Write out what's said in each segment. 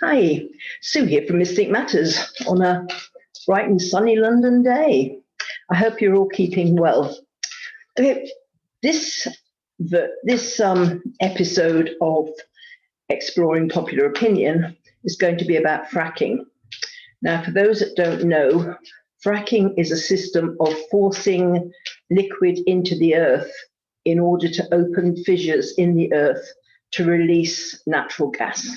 Hi, Sue here from Mystic Matters on a bright and sunny London day. I hope you're all keeping well. Okay, this episode of Exploring Popular Opinion is going to be about fracking. Now, for those that don't know, fracking is a system of forcing liquid into the earth in order to open fissures in the earth to release natural gas.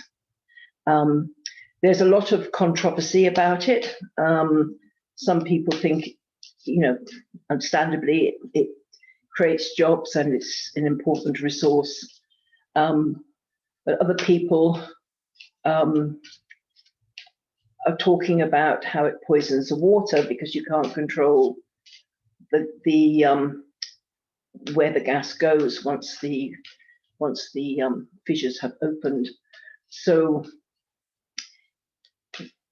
There's a lot of controversy about it. Some people think, understandably, it creates jobs and it's an important resource. But other people are talking about how it poisons the water because you can't control the where the gas goes once the fissures have opened. So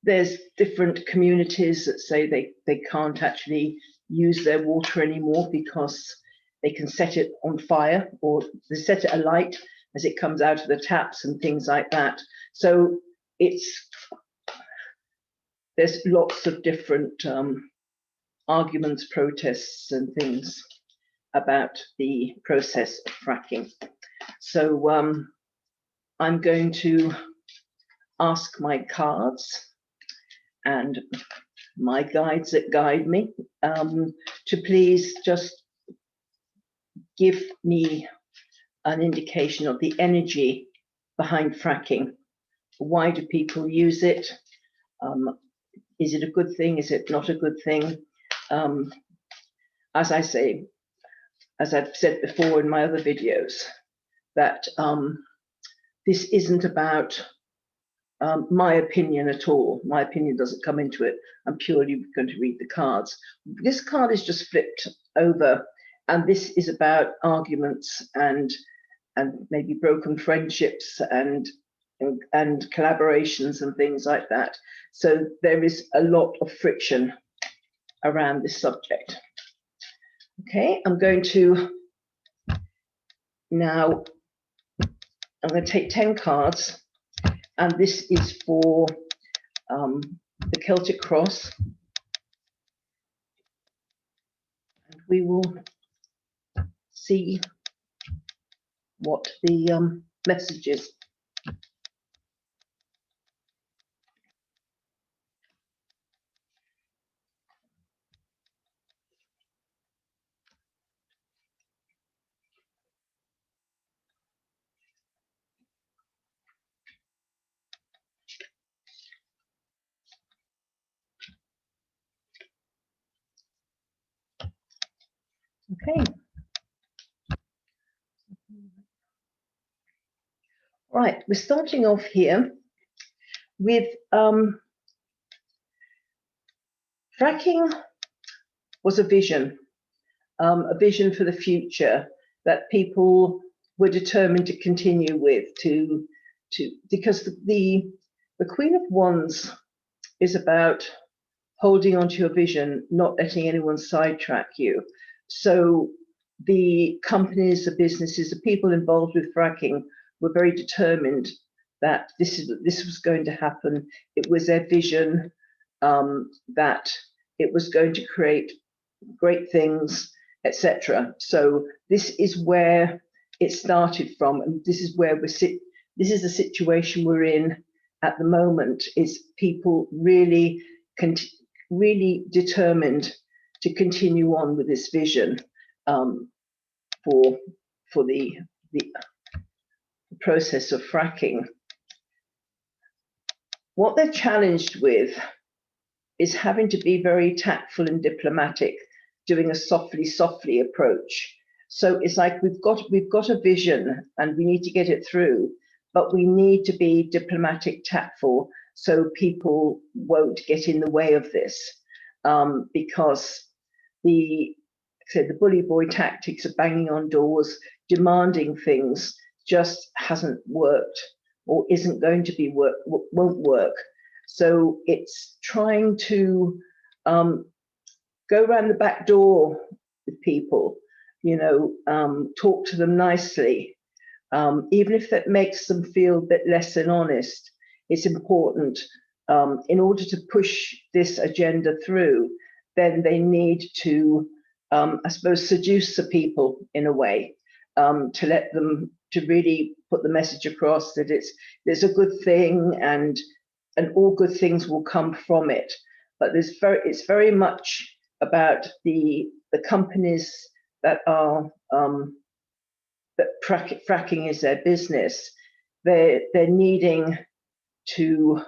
there's different communities that say they can't actually use their water anymore because they can set it on fire or they set it alight as it comes out of the taps and things like that. So there's lots of different arguments, protests and things about the process of fracking. So I'm going to ask my cards and my guides that guide me to please just give me an indication of the energy behind fracking. Why do people use it? Is it a good thing? Is it not a good thing? As I've said before in my other videos, that this isn't about my opinion at all. My opinion doesn't come into it. I'm purely going to read the cards. This card is just flipped over, and this is about arguments and maybe broken friendships and collaborations and things like that. So there is a lot of friction around this subject. Okay, I'm going to take 10 cards. And this is for the Celtic cross. And we will see what the message is. Okay. Right, we're starting off here with fracking was a vision for the future that people were determined to continue with because the Queen of Wands is about holding onto your vision, not letting anyone sidetrack you. So the companies, the businesses, the people involved with fracking were very determined that this was going to happen. It was their vision that it was going to create great things, etc. So this is where it started from, and this is where this is the situation we're in at the moment, is people really determined to continue on with this vision for the process of fracking. What they're challenged with is having to be very tactful and diplomatic, doing a softly approach. So it's like we've got a vision and we need to get it through, but we need to be diplomatic, tactful, so people won't get in the way of this, because the bully boy tactics of banging on doors, demanding things, just hasn't worked or isn't going to be won't work. So it's trying to go around the back door with people, talk to them nicely, even if that makes them feel a bit less than honest. it's important in order to push this agenda through. Then they need to, I suppose, seduce the people in a way, to let them, to really put the message across that it's a good thing, and all good things will come from it. But it's very much about the companies that are that fracking is their business. They're needing to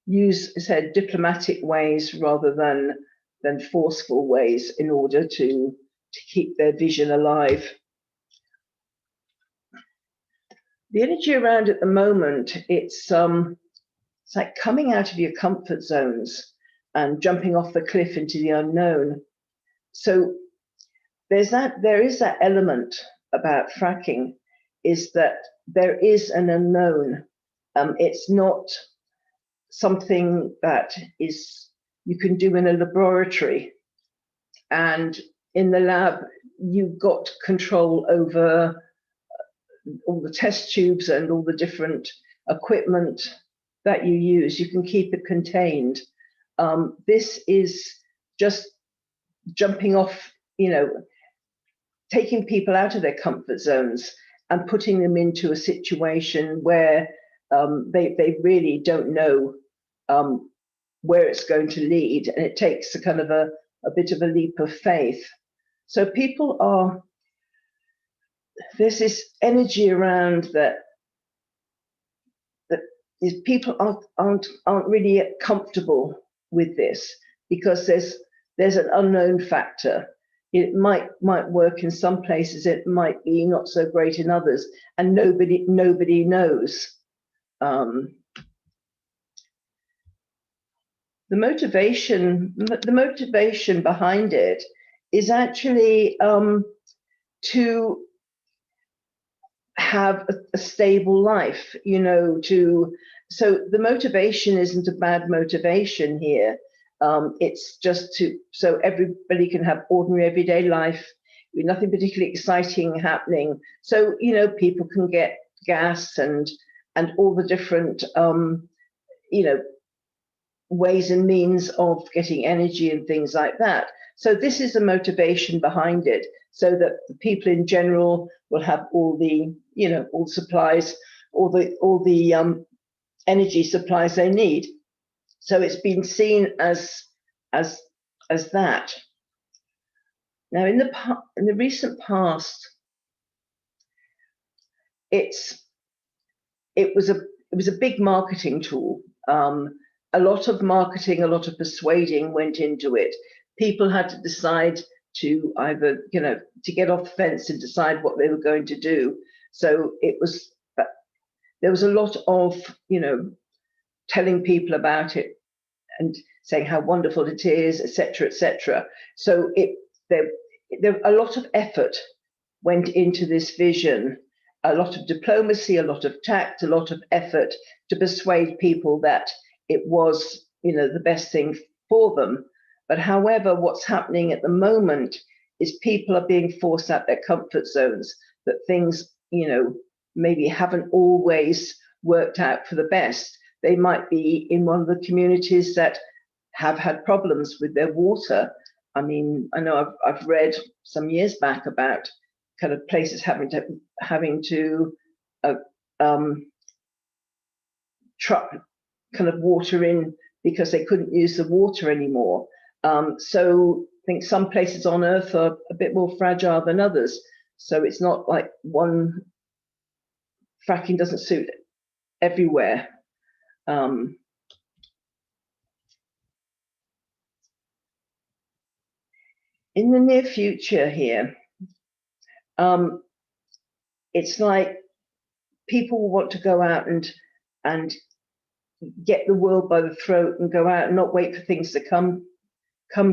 use, said, diplomatic ways rather than forceful ways in order to keep their vision alive. The energy around at the moment, it's like coming out of your comfort zones and jumping off the cliff into the unknown. So there is that element about fracking, is that there is an unknown. It's not something that you can do in a laboratory, and in the lab you've got control over all the test tubes and all the different equipment that you use. You can keep it contained. This is just jumping off, taking people out of their comfort zones and putting them into a situation where they really don't know where it's going to lead, and it takes a kind of a bit of a leap of faith. So there's this energy around that people aren't really comfortable with this, because there's an unknown factor. It might work in some places, it might be not so great in others, and nobody knows. The motivation behind it is actually to have a stable life, so the motivation isn't a bad motivation here. It's just so everybody can have ordinary everyday life with nothing particularly exciting happening. So, people can get gas and all the different, ways and means of getting energy and things like that. So this is the motivation behind it, so that the people in general will have all the, all the supplies, all the energy supplies they need. So it's been seen as that. Now, in the recent past, it was a big marketing tool. A lot of marketing, a lot of persuading went into it. People had to decide to either, to get off the fence and decide what they were going to do. So there was a lot of, telling people about it and saying how wonderful it is, etc., etc. So there a lot of effort went into this vision, a lot of diplomacy, a lot of tact, a lot of effort to persuade people that it was, the best thing for them. But however, what's happening at the moment is people are being forced out their comfort zones, that things, maybe haven't always worked out for the best. They might be in one of the communities that have had problems with their water. I mean, I know I've read some years back about kind of places having to truck kind of water in because they couldn't use the water anymore. So I think some places on Earth are a bit more fragile than others. So it's not like one fracking doesn't suit everywhere. In the near future here, it's like people want to go out and get the world by the throat and go out and not wait for things to come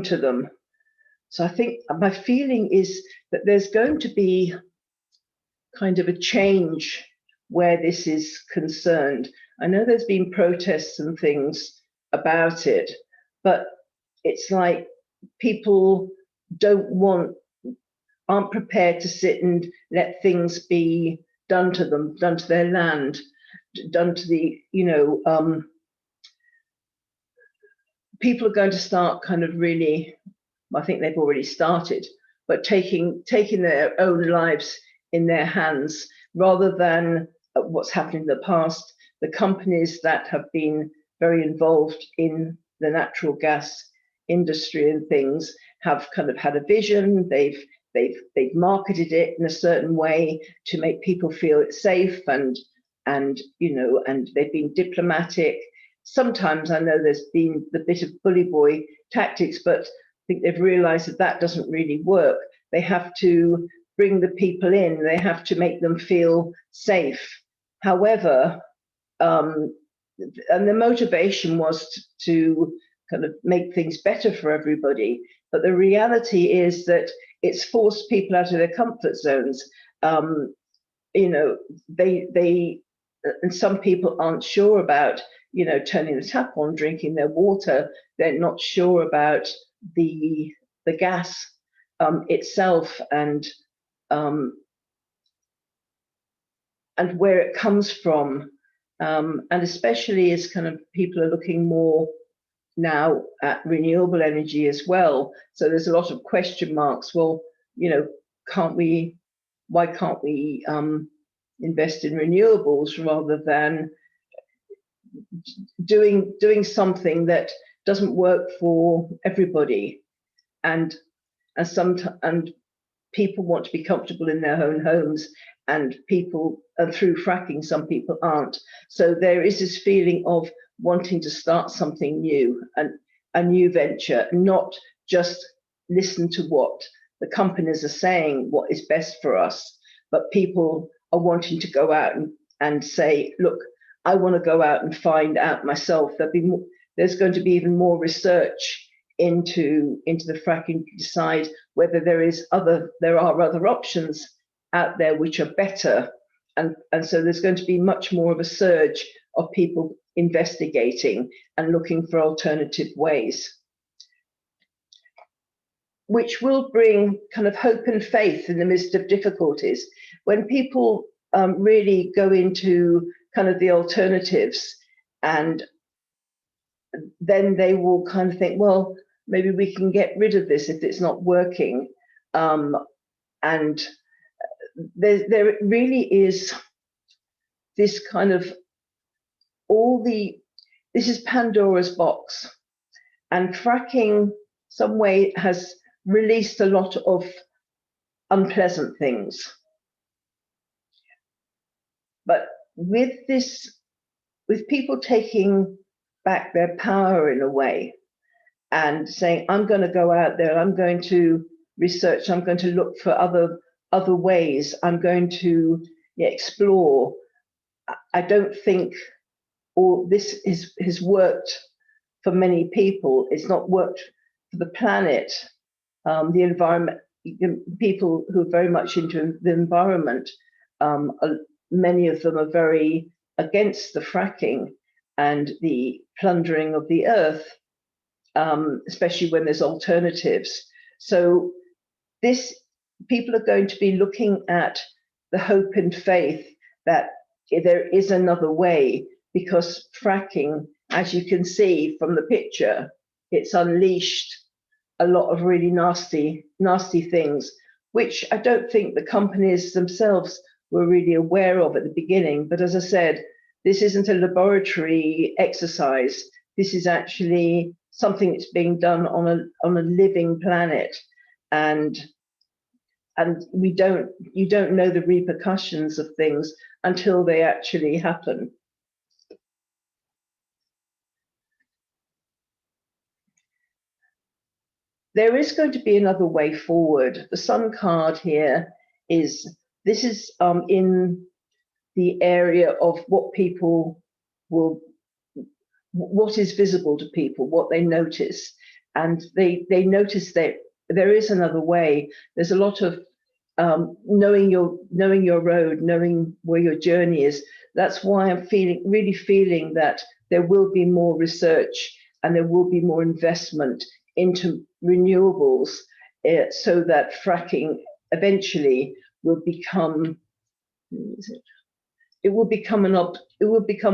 to them. So I think my feeling is that there's going to be kind of a change where this is concerned. I know there's been protests and things about it, but it's like people aren't prepared to sit and let things be done to them, done to their land. done to the, people are going to start kind of really, I think they've already started, but taking their own lives in their hands rather than what's happened in the past. The companies that have been very involved in the natural gas industry and things have kind of had a vision. They've marketed it in a certain way to make people feel it's safe, and they've been diplomatic. Sometimes I know there's been the bit of bully boy tactics, but I think they've realized that that doesn't really work. They have to bring the people in. They have to make them feel safe. However, and the motivation was to kind of make things better for everybody. But the reality is that it's forced people out of their comfort zones. And some people aren't sure about, turning the tap on, drinking their water. They're not sure about the gas itself and where it comes from. And especially as kind of people are looking more now at renewable energy as well. So there's a lot of question marks. Well, why can't we invest in renewables rather than doing something that doesn't work for everybody? And people want to be comfortable in their own homes, and through fracking, some people aren't. So there is this feeling of wanting to start something new, and a new venture, not just listen to what the companies are saying, what is best for us, but people are wanting to go out and say, look, I want to go out and find out myself. There's going to be even more research into the fracking to decide whether there are other options out there which are better, and so there's going to be much more of a surge of people investigating and looking for alternative ways, which will bring kind of hope and faith in the midst of difficulties. When people really go into kind of the alternatives, and then they will kind of think, well, maybe we can get rid of this if it's not working. And there really is this kind of this is Pandora's box, and fracking some way has released a lot of unpleasant things. But with people taking back their power in a way and saying, I'm going to go out there, I'm going to research, I'm going to look for other ways, I'm going to explore. I don't think all this has worked for many people. It's not worked for the planet, the environment. People who are very much into the environment, many of them are very against the fracking and the plundering of the earth, especially when there's alternatives. So people are going to be looking at the hope and faith that there is another way, because fracking, as you can see from the picture, it's unleashed a lot of really nasty things, which I don't think the companies themselves were really aware of at the beginning. But as I said, this isn't a laboratory exercise. This is actually something that's being done on a living planet, and you don't know the repercussions of things until they actually happen. There is going to be another way forward. The Sun card here is in the area of what is visible to people, what they notice, and they notice that there is another way. There's a lot of knowing your road, knowing where your journey is. That's why I'm really feeling that there will be more research and there will be more investment into renewables, so that fracking eventually will become it will become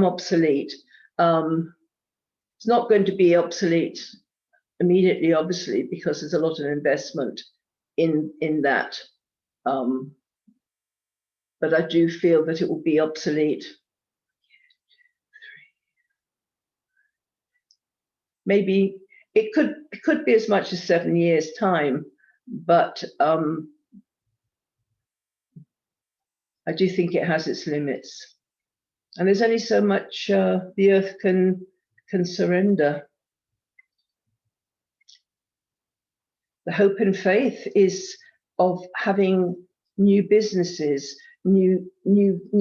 obsolete. It's not going to be obsolete immediately, obviously, because there's a lot of investment in that. But I do feel that it will be obsolete. Maybe it could be as much as 7 years' time, but I do think it has its limits, and there's only so much the earth can surrender. The hope and faith is of having new businesses, new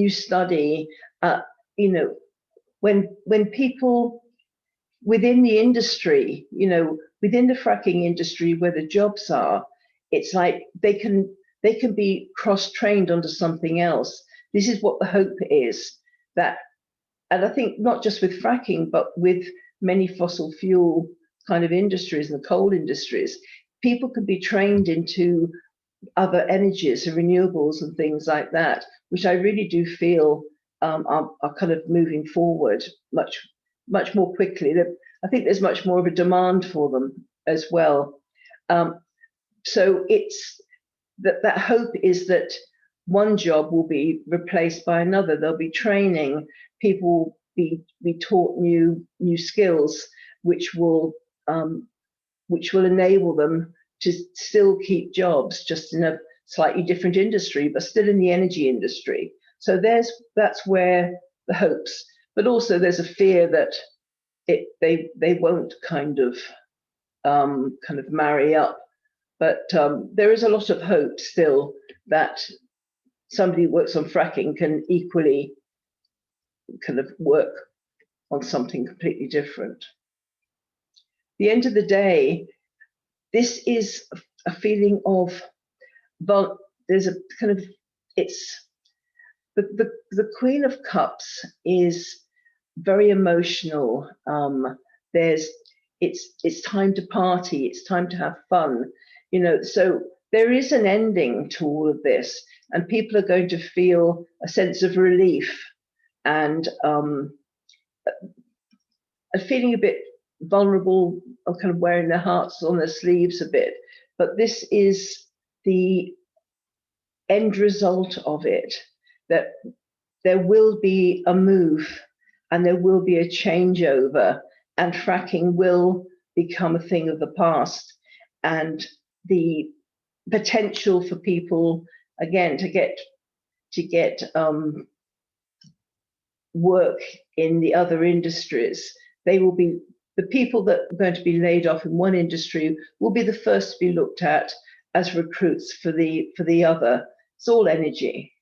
study. You know, when people within the industry, you know, within the fracking industry where the jobs are, it's like they can be cross-trained onto something else. This is what the hope is, that, and I think not just with fracking, but with many fossil fuel kind of industries and the coal industries, people could be trained into other energies and renewables and things like that, which I really do feel are kind of moving forward much more quickly. I think there's much more of a demand for them as well. So it's that hope is that one job will be replaced by another. There'll be training. People will be taught new skills, which will enable them to still keep jobs, just in a slightly different industry, but still in the energy industry. So that's where the hopes, but also there's a fear that they won't kind of marry up. But there is a lot of hope still that somebody who works on fracking can equally kind of work on something completely different. At the end of the day, this is a feeling of, but there's a kind of, it's the Queen of Cups is very emotional. It's time to party, it's time to have fun, you know. So there is an ending to all of this, and people are going to feel a sense of relief and feeling a bit vulnerable, or kind of wearing their hearts on their sleeves a bit. But this is the end result of it, that there will be a move and there will be a changeover, and fracking will become a thing of the past. And the potential for people, again, to get work in the other industries, they will be, the people that are going to be laid off in one industry will be the first to be looked at as recruits for the other. It's all energy.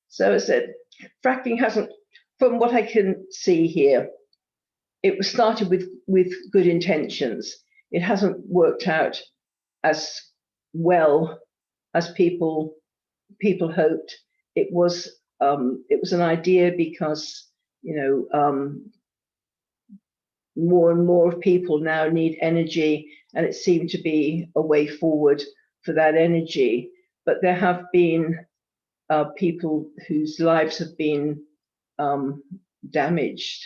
So as I said, fracking hasn't, from what I can see here, it was started with good intentions. It hasn't worked out as well as people hoped. It was an idea because, you know, more and more people now need energy, and it seemed to be a way forward for that energy. But there have been people whose lives have been damaged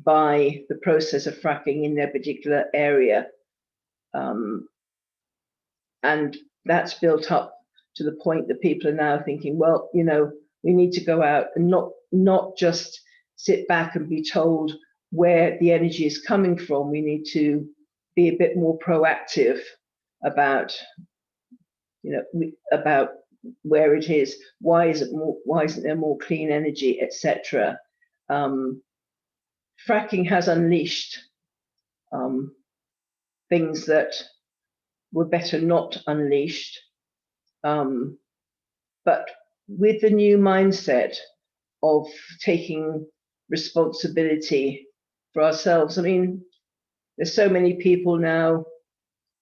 by the process of fracking in their particular area. And that's built up to the point that people are now thinking, well, you know, we need to go out and not just sit back and be told where the energy is coming from. We need to be a bit more proactive about, you know, about where it is, why isn't there more clean energy, etc. Fracking has unleashed things that were better not unleashed, but with the new mindset of taking responsibility for ourselves. I mean, there's so many people now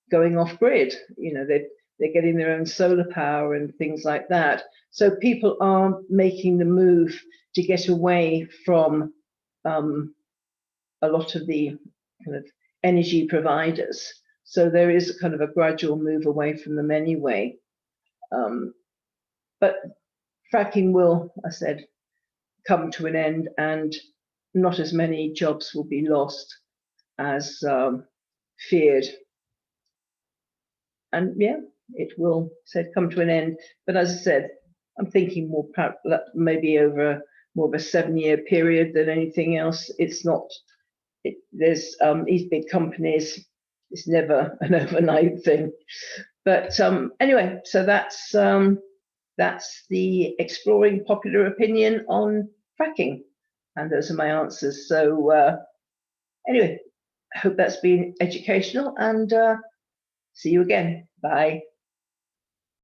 going off grid, you know, they're getting their own solar power and things like that. So people are making the move to get away from a lot of the kind of energy providers. So there is kind of a gradual move away from them anyway. But fracking will, I said, come to an end, and not as many jobs will be lost as feared. And yeah, it will come to an end. But as I said, I'm thinking more maybe over more of a 7-year period than anything else. It's not. There's these big companies. It's never an overnight thing. But anyway, so that's the exploring popular opinion on fracking, and those are my answers. So anyway, I hope that's been educational, and see you again. Bye.